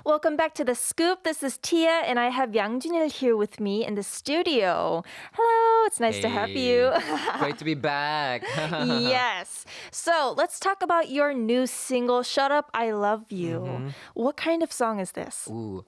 Welcome back to The Scoop. This is Tia, and I have Yangjunil here with me in the studio. Hello, it's nice to have you. Great to be back. Yes. So let's talk about your new single, Shut Up, I Love You. Mm-hmm. What kind of song is this? Ooh.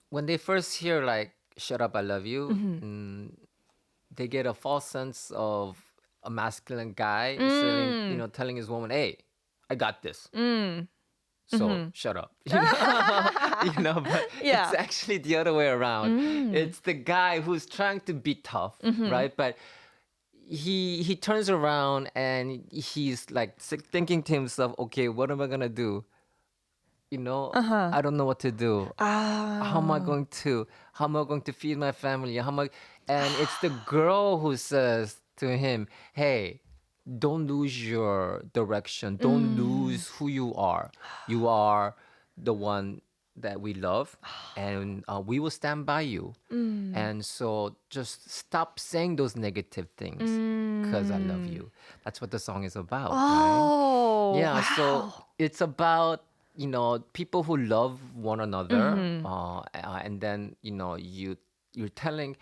When they first hear like "Shut up, I love you," they get a false sense of a masculine guy saying, telling his woman, "Hey, I got this." So shut up. But Yeah. it's actually the other way around. It's the guy who's trying to be tough, right? But he turns around and he's like thinking to himself, okay, what am I gonna do? I don't know what to do. How am I going to feed my family? And it's the girl who says to him, hey, don't lose your direction. Don't lose who you are. You are the one that we love, and we will stand by you. And so just stop saying those negative things because I love you. That's what the song is about. Oh, right? Yeah, wow. so it's about people who love one another, and then you're telling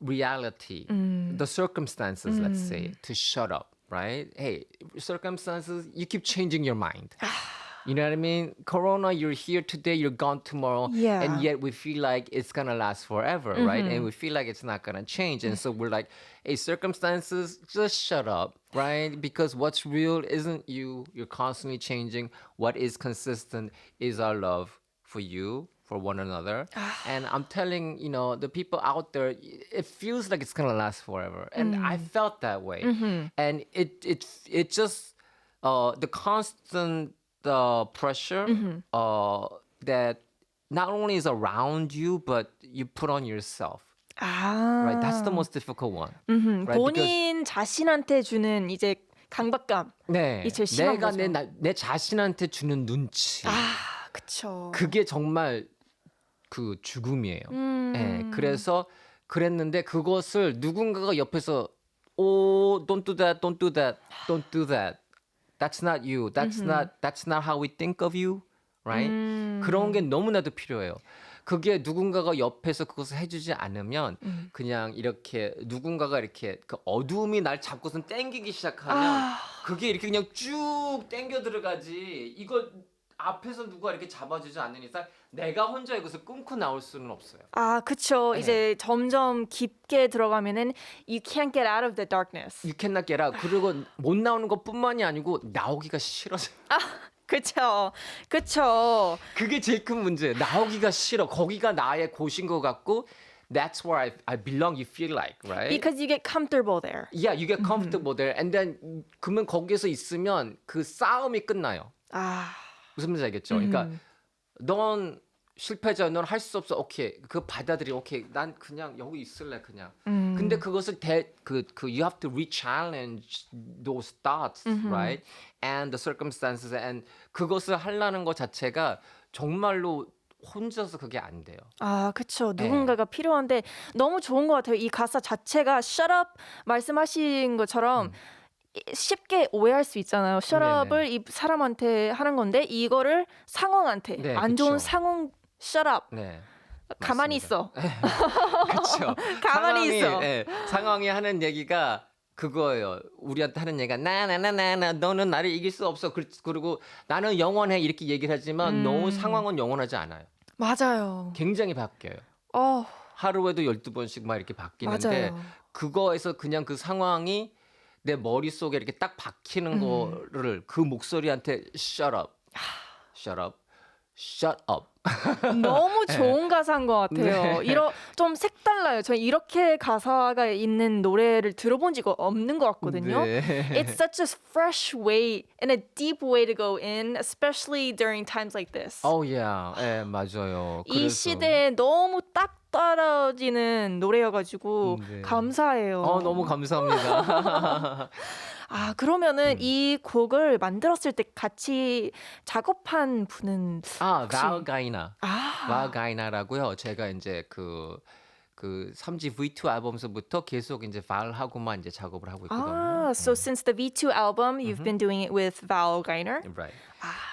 reality, the circumstances, let's say, to shut up, right? Hey, circumstances, you keep changing your mind. You know what I mean? Corona, you're here today, you're gone tomorrow. Yeah. And yet we feel like it's going to last forever, right? And we feel like it's not going to change. And so we're like, hey, circumstances, just shut up, right? Because what's real isn't you. You're constantly changing. What is consistent is our love for you, for one another. And I'm telling, the people out there, it feels like it's going to last forever. And I felt that way. And it just, the constant pressure that not only is around you, but you put on yourself. Right? That's the most difficult one. Right? 본인 자신한테 주는 이제 강박감. 네, 이 제일 심한 내가 거죠. 내 자신한테 주는 눈치. 그쵸. 그게 정말 그 죽음이에요. 네, 그래서 그랬는데 그것을 누군가가 옆에서 don't do that, don't do that, don't do that. That's not you. That's not how we think of you. Right? 그런 게 너무나도 필요해요. 그게 누군가가 옆에서 그것을 해주지 않으면 그냥 이렇게 누군가가 이렇게 그 어두움이 날 잡고선 땡기기 시작하면 그게 이렇게 그냥 쭉 땡겨 들어가지. 이걸 앞에서 누가 이렇게 잡아주지 않는 이상 내가 혼자 이것을 끊고 나올 수는 없어요. 그쵸. 네. 이제 점점 깊게 들어가면은 you can't get out of the darkness. You cannot get out. 그리고 못 나오는 것뿐만이 아니고 나오기가 싫어서. 그쵸. 그쵸. 그게 제일 큰 문제예요. 나오기가 싫어. 거기가 나의 곳인 것 같고 that's where I belong, you feel like, right? Because you get comfortable there. Yeah, you get comfortable there. And then 그러면 거기에서 있으면 그 싸움이 끝나요. 무슨 말인지 알겠죠? 그러니까 넌 실패자, 넌 할 수 없어. 오케이. 그거 받아들여. 오케이. 난 그냥 여기 있을래 그냥. 근데 그것을 you have to re-challenge those thoughts, right? And the circumstances and 그것을 하려는 것 자체가 정말로 혼자서 그게 안 돼요. 그쵸. 누군가가 필요한데 너무 좋은 것 같아요. 이 가사 자체가 shut up 말씀하신 것처럼 쉽게 오해할 수 있잖아요. shut up을 이 사람한테 하는 건데 이거를 상황한테 네, 안 좋은 그쵸. 상황 shut up. 네. 가만히 맞습니다. 있어. 그렇죠. 가만히 있어. 상황이 하는 얘기가 그거예요. 우리한테 하는 얘기가 나 너는 나를 이길 수 없어. 그리고 나는 영원해 이렇게 얘기를 하지만 너 상황은 영원하지 않아요. 맞아요. 굉장히 바뀌어요. 하루에도 12번씩 막 이렇게 바뀌는데 맞아요. 그거에서 그냥 그 상황이 내 머릿속에 이렇게 딱 박히는 거를 그 목소리한테 shut up. shut up. shut up. 너무 좋은 가사인 것 같아요. 좀 색달라요. 저 이렇게 가사가 있는 노래를 들어본 지가 없는 것 같거든요. 네. It's such a fresh way and a deep way to go in, especially during times like this. yeah. 네, 맞아요. 이 그래서. 시대에 너무 딱 떨어지는 노래여가지고 네. 감사해요. 너무 감사합니다. 그러면은 이 곡을 만들었을 때 같이 작업한 분은 혹시... val 가이나라고요. 제가 이제 그 그 3집 V2 앨범서부터 계속 이제 발하고만 이제 작업을 하고 있거든요. Ah, so since the V2 album, you've been doing it with Val Gainer. Right.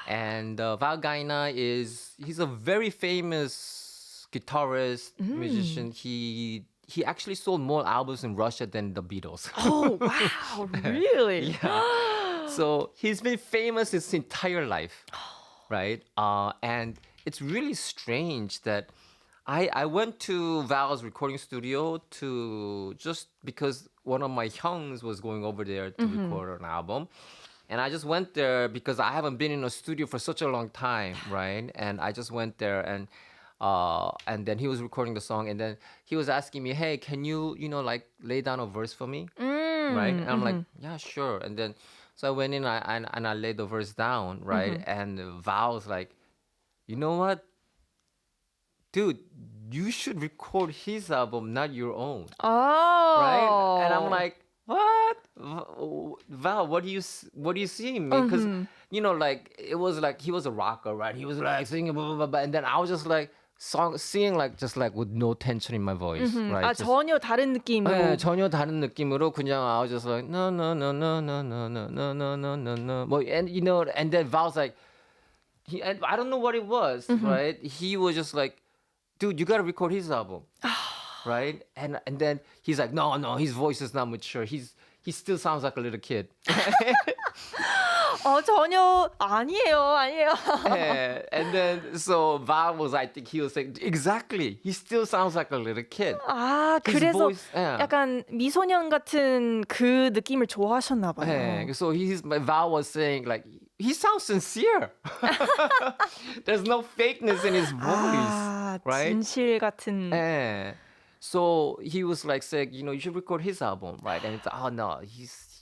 And Val Gaina he's a very famous guitarist, musician. He actually sold more albums in Russia than the Beatles. Oh, wow, really? Yeah. So he's been famous his entire life, right? And it's really strange that I went to Val's recording studio to just because one of my hyungs was going over there to record an album. And I just went there because I haven't been in a studio for such a long time, right? And I just went there and then he was recording the song and then he was asking me, hey, can you, like lay down a verse for me? Right? And I'm like, yeah, sure. And then, so I went in and I laid the verse down, right? And Val was like, you know what? Dude, you should record his album, not your own. Oh. Right? And I'm like, what? Val, what do you see in me? Because, like, it was like, he was a rocker, right? He was like singing, blah, blah, blah, blah. And then I was just like, singing like, just like with no tension in my voice, right? 아, 전혀 다른 느낌으로. 네, 전혀 다른 느낌으로 그냥 I was just like, no, no, no, no, no, no, no, no, no, no, no, no. Well, and, and then Val's like, and I don't know what it was, right? He was just like, dude, you got to record his album. Right? And then he's like, no, his voice is not mature. He still sounds like a little kid. 전혀 아니에요. Yeah. And then so Val was, I think he was saying, exactly. He still sounds like a little kid. 아, His 그래서 voice, yeah. 약간 미소년 같은 그 느낌을 좋아하셨나 봐요. Yeah. So Val was saying like, he sounds sincere. There's no fakeness in his voice. 아, right? 진실 같은. Yeah. So he was like saying, you should record his album, right? And it's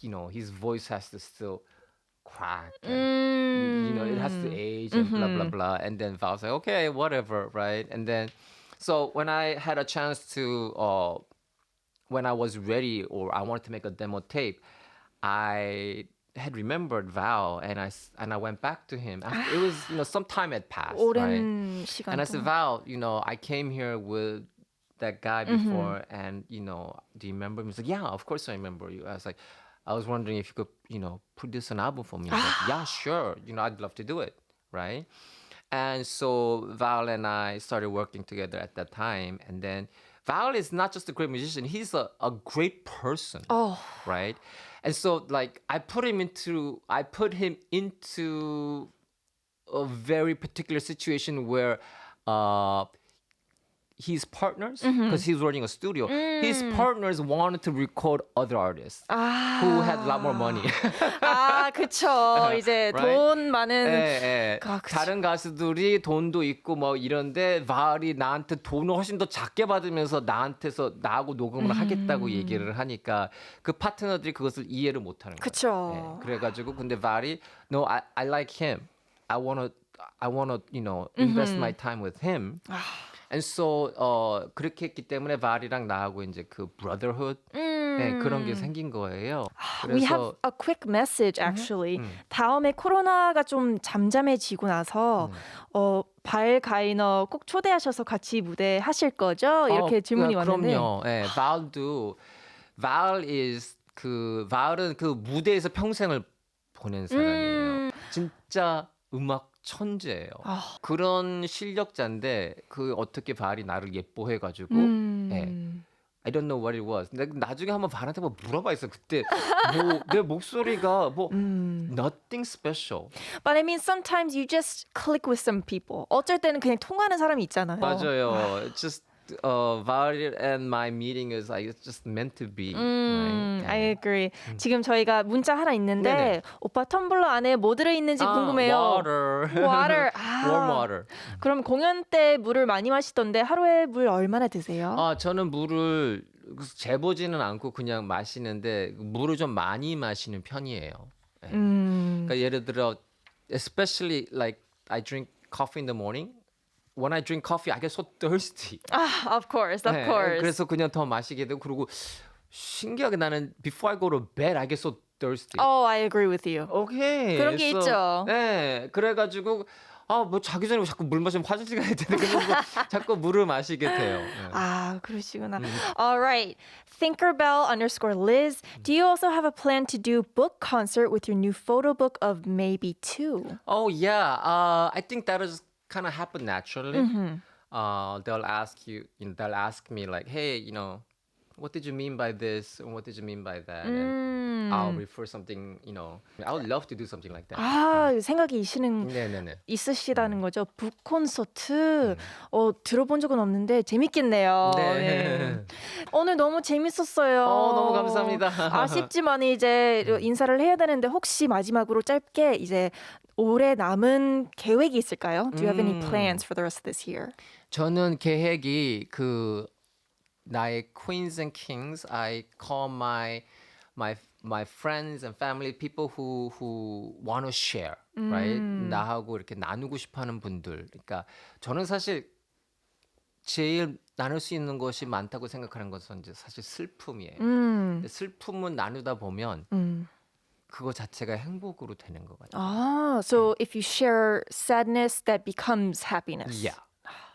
no, his voice has to still crack. And, it has to age and blah, blah, blah. And then Val was like, okay, whatever, right? And then, so when I had a chance to, when I was ready or I wanted to make a demo tape, I had remembered Val and I went back to him. It was, some time had passed, right? 오랜 시간 And I said, 동안. Val, I came here with that guy before and, do you remember him? He's like, yeah, of course I remember you. I was wondering if you could, produce an album for me. I was like, yeah, sure. I'd love to do it, right? And so Val and I started working together at that time. And then Val is not just a great musician, he's a great person, right? And so like I put him into a very particular situation where his partners, because he was running a studio, his partners wanted to record other artists who had a lot more money. 아, 그쵸. 이제 Right? 돈 많은. 예. 아, 그쵸. 다른 가수들이 돈도 있고 뭐 이런데 발이 나한테 돈을 훨씬 더 작게 받으면서 나하고 녹음을 하겠다고 얘기를 하니까 그 파트너들이 그것을 이해를 못하는 거예요. 그쵸. 예. 그래가지고 근데 발이 no, I like him. I wanna invest my time with him. And so 그렇게 했기 때문에 발이랑 나하고 이제 그 brotherhood 네, 그런 게 생긴 거예요. We have 그래서 a quick message actually. 다음에 코로나가 좀 잠잠해지고 나서 발 가이너 꼭 초대하셔서 같이 무대 하실 거죠? 이렇게 질문이 왔는데. 그럼요. 네, 발은 그 무대에서 평생을 보낸 사람이에요. 진짜 음악 천재예요. 그런 실력자인데 그 어떻게 발이 나를 예뻐해가지고 네. I don't know what it was. 나중에 한번 발한테 뭐 물어봐 있어. 그때 뭐 내 목소리가 뭐 nothing special. But I mean sometimes you just click with some people. 어쩔 때는 그냥 통하는 사람이 있잖아요. 맞아요. It's just Val and my meeting is like it's just meant to be. Right? I agree. 지금 저희가 문자 하나 있는데 네네. 오빠 텀블러 안에 뭐 들어있는지 궁금해요. Water. Water. Warm water. 그럼 공연 때 물을 많이 마시던데 하루에 물 얼마나 드세요? 저는 물을 재보지는 않고 그냥 마시는데 물을 좀 많이 마시는 편이에요. 네. 그러니까 예를 들어 especially like I drink coffee in the morning. When I drink coffee, I get so thirsty. Of course, of 네, course. 그래서 그냥 더 마시게 되고 그리고 신기하게 나는 before I go to bed, I get so thirsty. Oh, I agree with you. Okay. 그런 게 있죠. 네, 그래가지고 뭐 자기 전에 자꾸 물 마시면 화장실 가야 되는데 그래서 자꾸 물을 마시게 돼요. 네. 아, 그러시구나. All right. Thinkerbell_Liz. Do you also have a plan to do book concert with your new photo book of maybe two? Oh yeah, I think that'll just kind of happen naturally. They'll ask they'll ask me like, hey, what did you mean by this? And what did you mean by that? And I'll refer something, I would love to do something like that. 아, 생각이 네네네. 있으시다는 거죠. 북 콘서트. 들어본 적은 없는데 재밌겠네요. 네. 오늘 너무 재밌었어요. 너무 감사합니다. 아쉽지만 이제 인사를 해야 되는데 혹시 마지막으로 짧게 이제 올해 남은 계획이 있을까요? Do you have any plans for the rest of this year? 저는 계획이 나의 queens and kings, I call my friends and family, people who want to share, right? 나하고 이렇게 나누고 싶어하는 분들. 그러니까 저는 사실 제일 나눌 수 있는 것이 많다고 생각하는 것은 이제 사실 슬픔이에요. 근데 슬픔은 나누다 보면 그거 자체가 행복으로 되는 것 같아요. So if you share sadness, that becomes happiness. Yeah.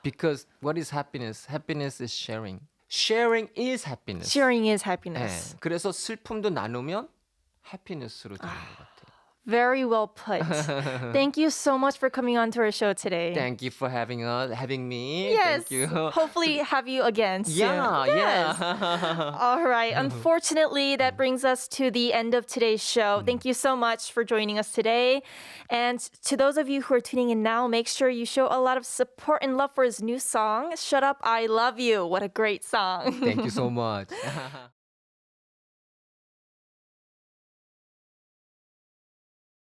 Because what is happiness? Happiness is sharing. Sharing is happiness. Sharing is happiness. 네. 그래서 슬픔도 나누면 해피니스로 되는 것 같아요. Very well put. Thank you so much for coming on to our show today. Thank you for having me. Yes. Thank you. Hopefully have you again soon. Yeah. All right. Unfortunately, that brings us to the end of today's show. Thank you so much for joining us today. And to those of you who are tuning in now, make sure you show a lot of support and love for his new song, Shut Up, I Love You. What a great song. Thank you so much.